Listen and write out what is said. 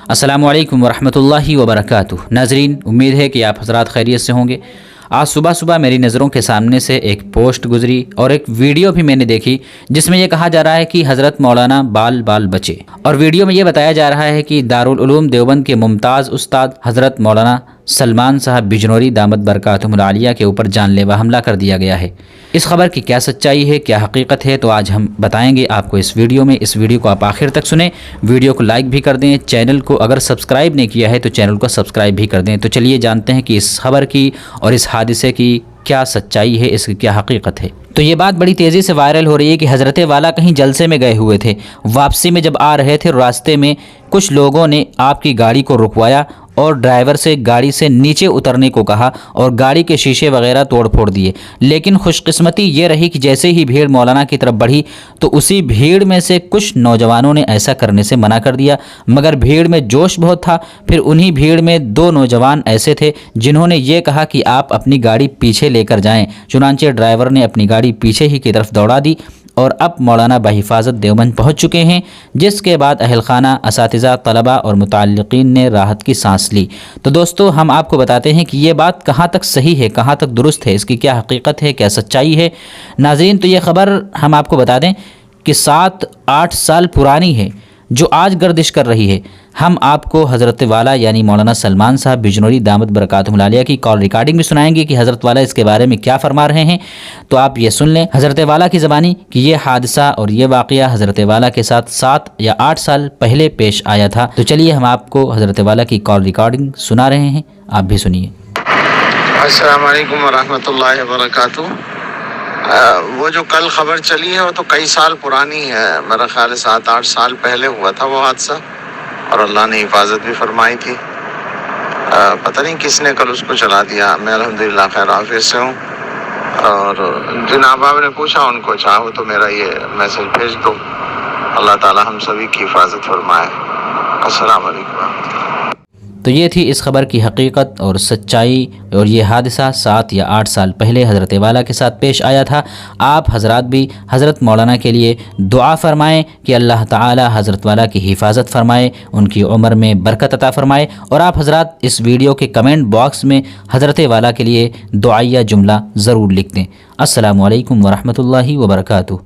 अस्सलामु अलैकुम वरहमतुल्लाहि वबरकातुह। नाज़रीन, उम्मीद है कि आप हज़रात खैरियत से होंगे। आज सुबह सुबह मेरी नज़रों के सामने से एक पोस्ट गुजरी और एक वीडियो भी मैंने देखी जिसमें यह कहा जा रहा है कि हज़रत मौलाना बाल बाल बचे। और वीडियो में यह बताया जा रहा है कि दारुल उलूम देवबंद के मुमताज़ उस्ताद हज़रत मौलाना सलमान साहब बिजनौरी दामत बरकातुहुल आलिया के ऊपर जानलेवा हमला कर दिया गया है। इस खबर की क्या सच्चाई है, क्या हकीकत है, तो आज हम बताएंगे आपको इस वीडियो में। इस वीडियो को आप आखिर तक सुनें, वीडियो को लाइक भी कर दें, चैनल को अगर सब्सक्राइब नहीं किया है तो चैनल को सब्सक्राइब भी कर दें। तो चलिए जानते हैं कि इस खबर की और इस हादसे की क्या सच्चाई है, इसकी क्या हकीकत है। तो ये बात बड़ी तेज़ी से वायरल हो रही है कि हज़रत वाला कहीं जलसे में गए हुए थे। वापसी में जब आ रहे थे, रास्ते में कुछ लोगों ने आपकी गाड़ी को रुकवाया और ड्राइवर से गाड़ी से नीचे उतरने को कहा और गाड़ी के शीशे वगैरह तोड़ फोड़ दिए। लेकिन खुशकिस्मती ये रही कि जैसे ही भीड़ मौलाना की तरफ बढ़ी तो उसी भीड़ में से कुछ नौजवानों ने ऐसा करने से मना कर दिया, मगर भीड़ में जोश बहुत था। फिर उन्हीं भीड़ में दो नौजवान ऐसे थे जिन्होंने ये कहा कि आप अपनी गाड़ी पीछे लेकर जाएं। चुनांचे ड्राइवर ने अपनी गाड़ी पीछे ही की तरफ दौड़ा दी और अब मौलाना बहिफाजत देवबंद पहुंच चुके हैं, जिसके बाद अहलखाना, असातिज़ा, तलबा और मुताल्लिक़ीन ने राहत की सांस ली। तो दोस्तों, हम आपको बताते हैं कि ये बात कहाँ तक सही है, कहाँ तक दुरुस्त है, इसकी क्या हकीकत है, क्या सच्चाई है। नाज़रीन, तो ये ख़बर हम आपको बता दें कि 7-8 साल पुरानी है, जो आज गर्दिश कर रही है। हम आपको हज़रत वाला यानी मौलाना सलमान साहब बिजनौरी दामत बरकातुहुल आलिया की कॉल रिकॉर्डिंग भी सुनाएंगे कि हज़रत वाला इसके बारे में क्या फरमा रहे हैं। तो आप ये सुन लें हज़रत वाला की ज़बानी कि ये हादसा और ये वाक़या हज़रत वाला के साथ 7 या 8 साल पहले पेश आया था। तो चलिए हम आपको हज़रत वाला की कॉल रिकॉर्डिंग सुना रहे हैं, आप भी सुनिए। अस्सलामु अलैकुम वरहमतुल्लाहि वबरकातुहू। वो जो कल खबर चली है वो तो कई साल पुरानी है, मेरा ख्याल है 7-8 साल पहले हुआ था वो हादसा, और अल्लाह ने हिफाजत भी फरमाई थी। पता नहीं किसने कल उसको चला दिया। मैं अल्हम्दुलिल्लाह खैर आफियत से हूँ, और जिन अहबाब ने पूछा उनको चाहो तो मेरा ये मैसेज भेज दो। अल्लाह ताला हम सभी की हिफाजत फरमाए। अस्सलाम वालेकुम। तो ये थी इस खबर की हकीकत और सच्चाई, और ये हादसा 7 या 8 साल पहले हज़रत वाला के साथ पेश आया था। आप हज़रात भी हज़रत मौलाना के लिए दुआ फरमाएं कि अल्लाह ताला हज़रत वाला की हिफाजत फरमाए, उनकी उम्र में बरकत अता फरमाए। और आप हज़रात इस वीडियो के कमेंट बॉक्स में हज़रत वाला के लिए दुआया जुमला ज़रूर लिख दें। अस्सलामु अलैकुम वरहमतुल्लाहि वबरकातुहू।